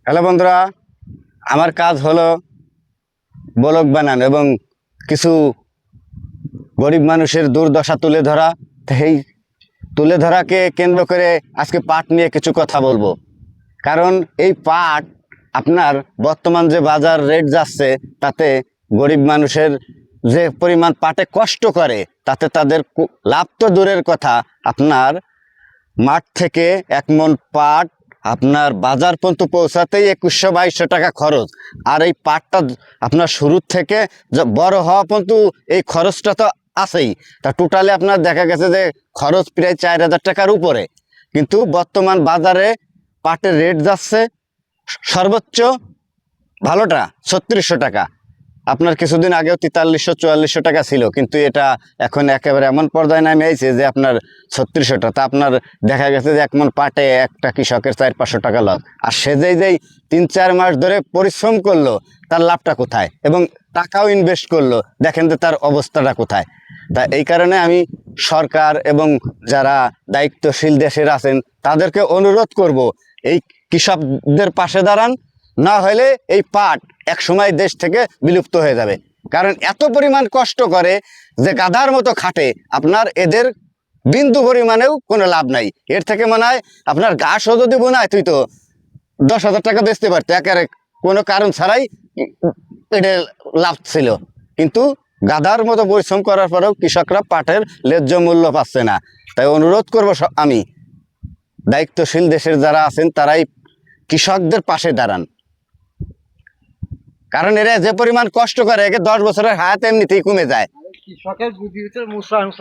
Hello বন্ধুরা, আমার কাজ হলো ব্লগ বানানো এবং কিছু গরিব মানুষের দুর্দশা তুলে ধরা। এই তুলে ধরাকে কেন্দ্র করে আজকে পাট নিয়ে কিছু কথা বলবো। কারণ এই পাট আপনার বর্তমান যে বাজার রেট যাচ্ছে, তাতে গরিব মানুষের যে পরিমাণ পাটে কষ্ট করে, তাতে তাদের লাভ তো দূরের কথা, আপনার মাঠ থেকে 1 মণ পাট আপনার বাজার পর্যন্ত পৌঁছাতেই 2100-2200 টাকা খরচ। আর এই পাটটা আপনার শুরুর থেকে বড় হওয়া পর্যন্ত এই খরচটা তো আছেই। তা টোটালি আপনার দেখা গেছে যে খরচ প্রায় 4000 টাকার উপরে। কিন্তু বর্তমান বাজারে পাটের রেট যাচ্ছে সর্বোচ্চ ভালোটা 3600 টাকা। আপনার কিছুদিন আগেও 4300-4400 টাকা ছিল, কিন্তু এটা এখন একেবারে এমন পর্যায়ে নামে আইছে যে আপনার 3600 টাকা। তা আপনার দেখা গেছে যে 1 মণ পাটে একটা কৃষকের 400-500 টাকা লস। আর সে যেই 3-4 মাস ধরে পরিশ্রম করলো, তার লাভটা কোথায়? এবং টাকাও ইনভেস্ট করলো, দেখেন যে তার অবস্থাটা কোথায়। তা এই কারণে আমি সরকার এবং যারা দায়িত্বশীল দেশের আছেন তাদেরকে অনুরোধ করব, এই কৃষকদের পাশে দাঁড়ান। না হলে এই পাট এক সময় দেশ থেকে বিলুপ্ত হয়ে যাবে। কারণ এত পরিমাণ কষ্ট করে যে গাধার মতো খাটে, আপনার এদের বিন্দু পরিমাণেও কোনো লাভ নাই। এর থেকে মনে হয় আপনার ঘাসও যদি বোনায় তুই তো 10,000 টাকা বেচতে পারতো, একেবারে কোনো কারণ ছাড়াই এটা লাভ ছিল। কিন্তু গাধার মতো পরিশ্রম করার পরেও কৃষকরা পাটের ন্যায্য মূল্য পাচ্ছে না। তাই অনুরোধ করবো আমি, দায়িত্বশীল দেশের যারা আছেন তারাই কৃষকদের পাশে দাঁড়ান। কারণ এরা যে পরিমাণ কষ্ট করে, একে 10 বছরের হায়াত এমনিতেই কমে যায়। কৃষকের বুদ্ধি হচ্ছে